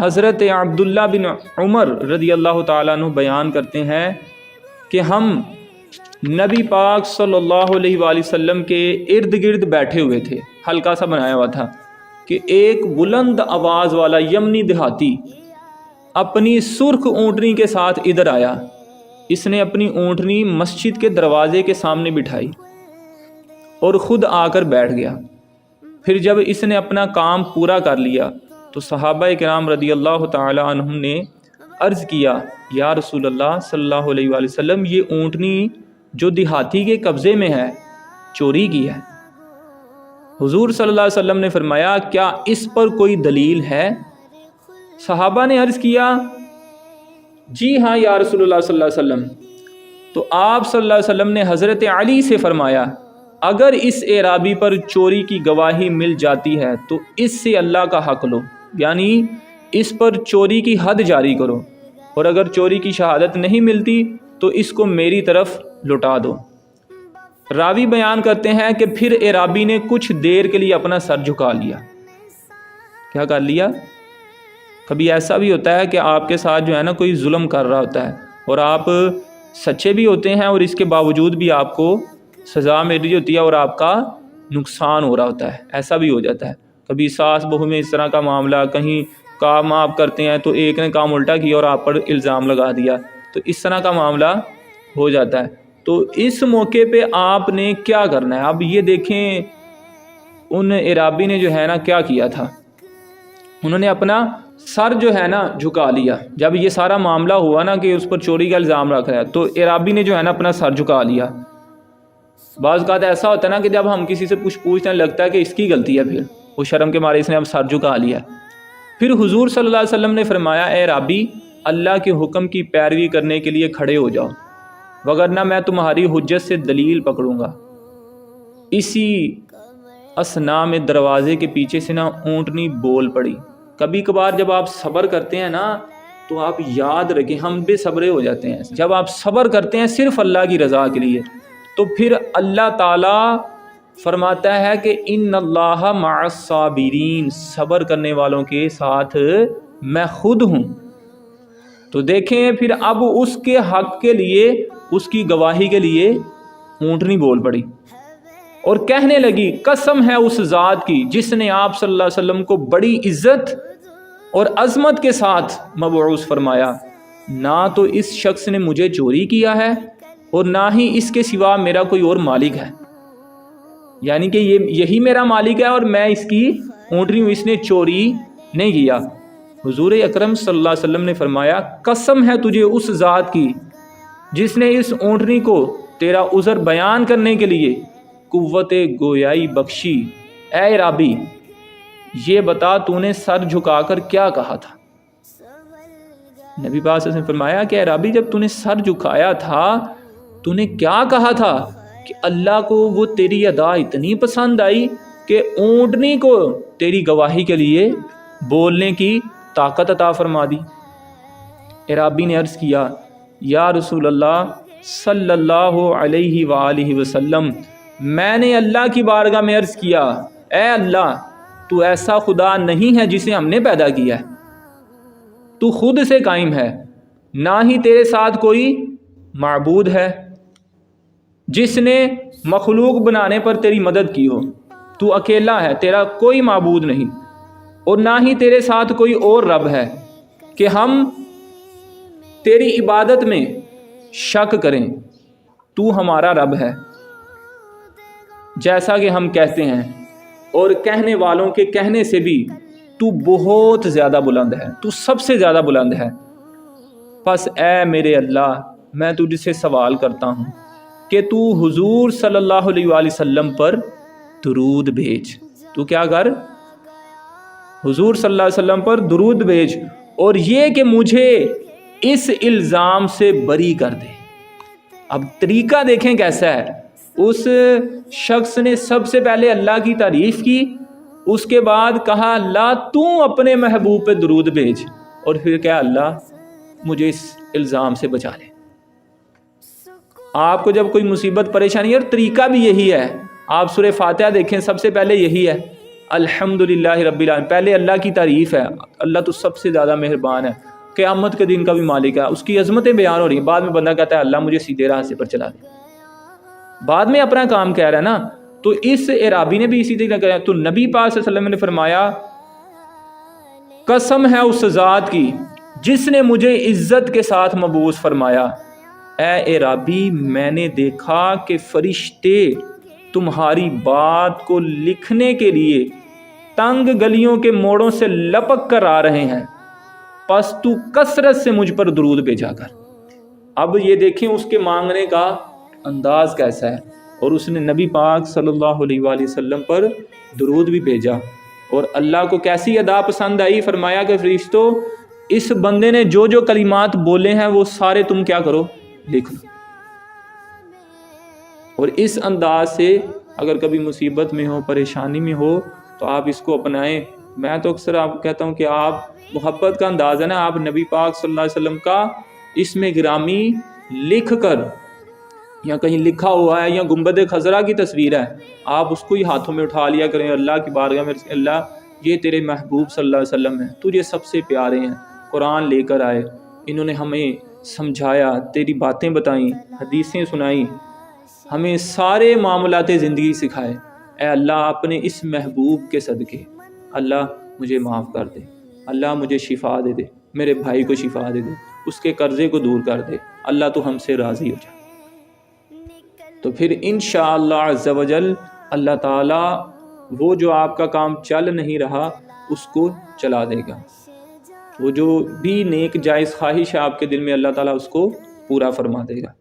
حضرت عبداللہ بن عمر رضی اللہ تعالیٰ عنہ بیان کرتے ہیں کہ ہم نبی پاک صلی اللہ علیہ وآلہ وسلم کے ارد گرد بیٹھے ہوئے تھے، حلقہ سا بنایا ہوا تھا کہ ایک بلند آواز والا یمنی دیہاتی اپنی سرخ اونٹنی کے ساتھ ادھر آیا۔ اس نے اپنی اونٹنی مسجد کے دروازے کے سامنے بٹھائی اور خود آ کر بیٹھ گیا۔ پھر جب اس نے اپنا کام پورا کر لیا تو صحابہ کرام رضی اللہ تعالی عنہم نے عرض کیا، یا رسول اللہ صلی اللہ علیہ وآلہ وسلم، یہ اونٹنی جو دیہاتی کے قبضے میں ہے چوری کی ہے۔ حضور صلی اللہ علیہ وسلم نے فرمایا، کیا اس پر کوئی دلیل ہے؟ صحابہ نے عرض کیا، جی ہاں یا رسول اللہ صلی اللہ علیہ وسلم۔ تو آپ صلی اللہ علیہ وسلم نے حضرت علی سے فرمایا، اگر اس اعرابی پر چوری کی گواہی مل جاتی ہے تو اس سے اللہ کا حق لو، یعنی اس پر چوری کی حد جاری کرو، اور اگر چوری کی شہادت نہیں ملتی تو اس کو میری طرف لوٹا دو۔ راوی بیان کرتے ہیں کہ پھر اعرابی نے کچھ دیر کے لیے اپنا سر جھکا لیا۔ کیا کر لیا؟ کبھی ایسا بھی ہوتا ہے کہ آپ کے ساتھ جو ہے نا کوئی ظلم کر رہا ہوتا ہے اور آپ سچے بھی ہوتے ہیں اور اس کے باوجود بھی آپ کو سزا مل رہی ہوتی ہے اور آپ کا نقصان ہو رہا ہوتا ہے۔ ایسا بھی ہو جاتا ہے، کبھی ساس بہو میں اس طرح کا معاملہ، کہیں کام آپ کرتے ہیں تو ایک نے کام الٹا کیا اور آپ پر الزام لگا دیا، تو اس طرح کا معاملہ ہو جاتا ہے۔ تو اس موقع پہ آپ نے کیا کرنا ہے؟ اب یہ دیکھیں ان اعرابی نے جو ہے نا کیا کیا تھا، انہوں نے اپنا سر جو ہے نا جھکا لیا۔ جب یہ سارا معاملہ ہوا نا کہ اس پر چوری کا الزام رکھ رہا ہے تو اعرابی نے جو ہے نا اپنا سر جھکا لیا۔ بعض اوقات ایسا ہوتا ہے نا کہ جب ہم کسی سے کچھ پوچھنے لگتا ہے کہ اس کی غلطی ہے، پھر وہ شرم کے مارے اس نے اب سر جھکا لیا۔ پھر حضور صلی اللہ علیہ وسلم نے فرمایا، اے اعرابی، اللہ کے حکم کی پیروی کرنے کے لیے کھڑے ہو جاؤ، وگرنہ میں تمہاری حجت سے دلیل پکڑوں گا۔ اسی اثنا میں دروازے کے پیچھے سے نا اونٹنی بول پڑی۔ کبھی کبھار جب آپ صبر کرتے ہیں نا تو آپ یاد رکھیں، ہم بے صبرے ہو جاتے ہیں۔ جب آپ صبر کرتے ہیں صرف اللہ کی رضا کے لیے تو پھر اللہ تعالیٰ فرماتا ہے کہ ان اللہ مع الصابرین، صبر کرنے والوں کے ساتھ میں خود ہوں۔ تو دیکھیں پھر اب اس کے حق کے لیے، اس کی گواہی کے لیے اونٹنی بول پڑی اور کہنے لگی، قسم ہے اس ذات کی جس نے آپ صلی اللہ علیہ وسلم کو بڑی عزت اور عظمت کے ساتھ مبعوث فرمایا، نہ تو اس شخص نے مجھے چوری کیا ہے اور نہ ہی اس کے سوا میرا کوئی اور مالک ہے، یعنی کہ یہی میرا مالک ہے اور میں اس کی اونٹنی ہوں، اس نے چوری نہیں کیا۔ حضور اکرم صلی اللہ علیہ وسلم نے فرمایا، قسم ہے تجھے اس ذات کی جس نے اس اونٹنی کو تیرا عذر بیان کرنے کے لیے قوت گویائی بخشی۔ اے اعرابی، یہ بتا تو نے سر جھکا کر کیا کہا تھا؟ نبی پاک صلی اللہ علیہ وسلم نے فرمایا کہ اعرابی، جب تو نے سر جھکایا تھا تو نے کیا کہا تھا کہ اللہ کو وہ تیری ادا اتنی پسند آئی کہ اونٹنی کو تیری گواہی کے لیے بولنے کی طاقت عطا فرما دی۔ اعرابی نے عرض کیا، یا رسول اللہ صلی اللہ علیہ وآلہ وسلم، میں نے اللہ کی بارگاہ میں عرض کیا، اے اللہ، تو ایسا خدا نہیں ہے جسے ہم نے پیدا کیا ہے، تو خود سے قائم ہے، نہ ہی تیرے ساتھ کوئی معبود ہے جس نے مخلوق بنانے پر تیری مدد کی ہو، تو اکیلا ہے، تیرا کوئی معبود نہیں، اور نہ ہی تیرے ساتھ کوئی اور رب ہے کہ ہم تیری عبادت میں شک کریں، تو ہمارا رب ہے جیسا کہ ہم کہتے ہیں، اور کہنے والوں کے کہنے سے بھی تو بہت زیادہ بلند ہے، تو سب سے زیادہ بلند ہے۔ پس اے میرے اللہ، میں تجھ سے سوال کرتا ہوں کہ تو حضور صلی اللہ علیہ وآلہ وسلم پر درود بھیج۔ تو کیا کر؟ حضور صلی اللہ علیہ وسلم پر درود بھیج، اور یہ کہ مجھے اس الزام سے بری کر دے۔ اب طریقہ دیکھیں کیسا ہے، اس شخص نے سب سے پہلے اللہ کی تعریف کی، اس کے بعد کہا اللہ تو اپنے محبوب پہ درود بھیج، اور پھر کہا اللہ مجھے اس الزام سے بچا لے۔ آپ کو جب کوئی مصیبت پریشانی، اور طریقہ بھی یہی ہے، آپ سورہ فاتحہ دیکھیں، سب سے پہلے یہی ہے الحمدللہ رب العالمین، پہلے اللہ کی تعریف ہے، اللہ تو سب سے زیادہ مہربان ہے، قیامت کے دن کا بھی مالک ہے، اس کی عظمتیں بیان ہو رہی ہیں، بعد میں بندہ کہتا ہے اللہ مجھے سیدھے راستے پر چلا دے، بعد میں اپنا کام کہہ رہا ہے نا۔ تو اس اعرابی نے بھی اسی طرح کہا، تو نبی پاک صلی اللہ علیہ وسلم نے فرمایا قسم ہے اس ذات کی جس نے مجھے عزت کے ساتھ مبعوث فرمایا، اے اعرابی میں نے دیکھا کہ فرشتے تمہاری بات کو لکھنے کے لیے تنگ گلیوں کے موڑوں سے لپک کر آ رہے ہیں، پس تو کثرت سے مجھ پر درود بھیجا کر۔ اب یہ دیکھیں اس کے مانگنے کا انداز کیسا ہے، اور اس نے نبی پاک صلی اللہ علیہ وآلہ وسلم پر درود بھی بھیجا، اور اللہ کو کیسی ادا پسند آئی، فرمایا کہ فرشتوں اس بندے نے جو جو کلمات بولے ہیں وہ سارے تم کیا کرو، لکھ لو۔ اور اس انداز سے اگر کبھی مصیبت میں ہو، پریشانی میں ہو، تو آپ اس کو اپنائیں۔ میں تو اکثر آپ کہتا ہوں کہ آپ محبت کا انداز ہے نا، آپ نبی پاک صلی اللہ علیہ وسلم کا اسم گرامی لکھ کر، یا کہیں لکھا ہوا ہے یا گنبد خضرا کی تصویر ہے، آپ اس کو ہی ہاتھوں میں اٹھا لیا کریں، اللہ کی بارگاہ میں، اللہ یہ تیرے محبوب صلی اللہ علیہ وسلم ہیں، تجھے سب سے پیارے ہیں، قرآن لے کر آئے، انہوں نے ہمیں سمجھایا، تیری باتیں بتائیں، حدیثیں سنائیں، ہمیں سارے معاملات زندگی سکھائے، اے اللہ اپنے اس محبوب کے صدقے اللہ مجھے معاف کر دے، اللہ مجھے شفا دے دے، میرے بھائی کو شفا دے دے، اس کے قرضے کو دور کر دے، اللہ تو ہم سے راضی ہو جائے۔ تو پھر انشاءاللہ عز و جل اللہ تعالیٰ وہ جو آپ کا کام چل نہیں رہا اس کو چلا دے گا، وہ جو بھی نیک جائز خواہش ہے آپ کے دل میں اللہ تعالیٰ اس کو پورا فرما دے گا۔